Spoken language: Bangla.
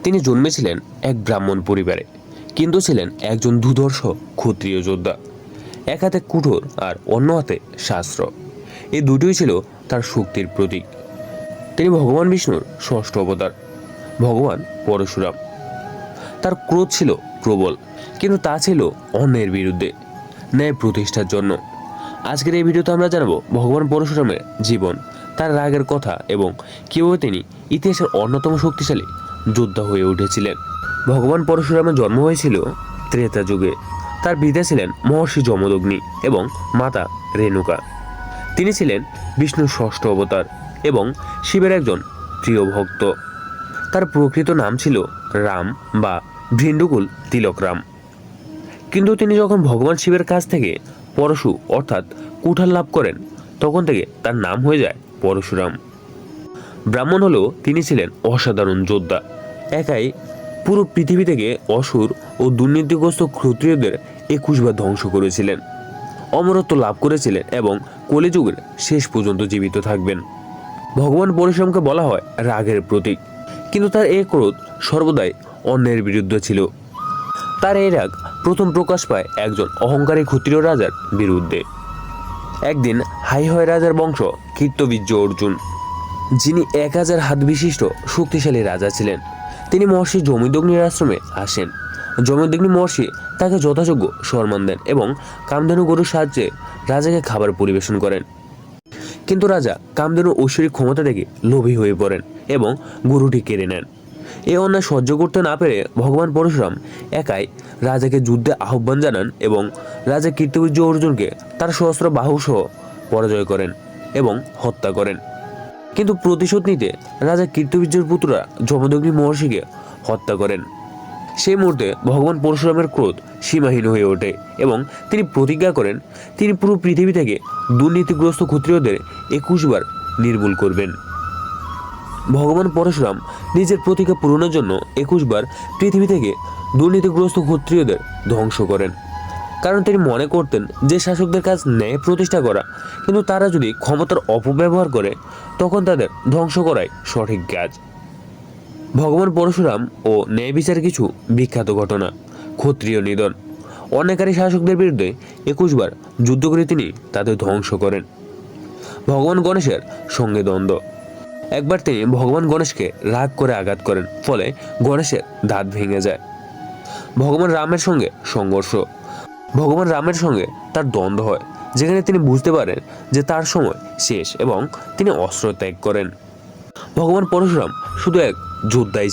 তিনি জন্মেছিলেন এক ব্রাহ্মণ পরিবারে, কিন্তু ছিলেন একজন দুর্ধর্ষ ক্ষত্রিয় যোদ্ধা। এক হাতে কুঠোর আর অন্য হাতে শাস্ত্র, এই দুটোই ছিল তার শক্তির প্রতীক। তিনি ভগবান বিষ্ণুর ষষ্ঠ অবতার, ভগবান পরশুরাম। তার ক্রোধ ছিল প্রবল, কিন্তু তা ছিল অন্যের বিরুদ্ধে, ন্যায় প্রতিষ্ঠার জন্য। আজকের এই ভিডিওতে আমরা জানাবো ভগবান পরশুরামের জীবন, তার রাগের কথা এবং কিভাবে তিনি ইতিহাসের অন্যতম শক্তিশালী যোদ্ধা হয়ে উঠেছিলেন। ভগবান পরশুরামের জন্ম হয়েছিল ত্রেতা যুগে। তার পিতা ছিলেন মহর্ষি যমদগ্নি এবং মাতা রেণুকা। তিনি ছিলেন বিষ্ণুর ষষ্ঠ অবতার এবং শিবের একজন প্রিয় ভক্ত। তার প্রকৃত নাম ছিল রাম বা ভৃণ্ডকুল তিলক রাম। কিন্তু তিনি যখন ভগবান শিবের কাছ থেকে পরশু অর্থাৎ কুঠার লাভ করেন, তখন থেকে তার নাম হয়ে যায় পরশুরাম। ব্রাহ্মণ হলেও তিনি ছিলেন অসাধারণ যোদ্ধা। একাই পুরো পৃথিবী থেকে অসুর ও দুর্নীতিগ্রস্ত ক্ষত্রিয়দের 21 বার ধ্বংস করেছিলেন, অমরত্ব লাভ করেছিলেন এবং কলিযুগের শেষ পর্যন্ত জীবিত থাকবেন। ভগবান পরশুরামকে বলা হয় রাগের প্রতীক, কিন্তু তার এই ক্রোধ সর্বদাই অন্যের বিরুদ্ধে ছিল। তার এই রাগ প্রথম প্রকাশ পায় একজন অহংকারী ক্ষত্রিয় রাজার বিরুদ্ধে। একদিন হাইহয় রাজার বংশ কীর্তবীর্য অর্জুন, যিনি 1000 হাত বিশিষ্ট শক্তিশালী রাজা ছিলেন, তিনি মহর্ষি যমদগ্নির আশ্রমে আসেন। যমদগ্নি মহর্ষি তাকে যথাযোগ্য সম্মান দেন এবং কামধেনু গরুর সাহায্যে রাজাকে খাবার পরিবেশন করেন। কিন্তু রাজা কামধেনু ঐশ্বরিক ক্ষমতা দেখে লোভী হয়ে পড়েন এবং গরুটি কেড়ে নেন। এ অন্যায় সহ্য করতে না পেরে ভগবান পরশুরাম একাই রাজাকে যুদ্ধে আহ্বান জানান এবং রাজা কীর্তবীর্য অর্জুনকে তার সহস্র বাহুসহ পরাজয় করেন এবং হত্যা করেন। কিন্তু প্রতিশোধ নিতে রাজা কীর্তবীর্যের পুত্ররা যমদগ্নি মহর্ষিকে হত্যা করেন। সেই মুহূর্তে ভগবান পরশুরামের ক্রোধ সীমাহীন হয়ে ওঠে এবং তিনি প্রতিজ্ঞা করেন তিনি পুরো পৃথিবী থেকে দুর্নীতিগ্রস্ত ক্ষত্রিয়দের 21 বার নির্মূল করবেন। ভগবান পরশুরাম নিজের প্রতিজ্ঞা পূরণের জন্য 21 বার পৃথিবী থেকে দুর্নীতিগ্রস্ত ক্ষত্রিয়দের ধ্বংস করেন, কারণ তিনি মনে করতেন যে শাসকদের কাজ ন্যায় প্রতিষ্ঠা করা, কিন্তু তারা যদি ক্ষমতার অপব্যবহার করে তখন তাদের ধ্বংস করাই সঠিক কাজ। ভগবান পরশুরাম ও ন্যায় বিচার কিছু বিখ্যাত ঘটনা। ক্ষত্রিয় নিধন, অন্যায়কারী শাসকদের বিরুদ্ধে 21 বার যুদ্ধ করে তিনি তাদের ধ্বংস করেন। ভগবান গণেশের সঙ্গে দ্বন্দ্ব, একবার তিনি ভগবান গণেশকে রাগ করে আঘাত করেন, ফলে গণেশের দাঁত ভেঙে যায়। ভগবান রামের সঙ্গে সংঘর্ষ, ভগবান রামের সঙ্গে তার দ্বন্দ্ব হয়, যেখানে তিনি বুঝতে পারেন যে তার সময় শেষ এবং তিনি অস্ত্র ত্যাগ করেন। ভগবান পরশুরাম শুধু এক যোদ্ধাই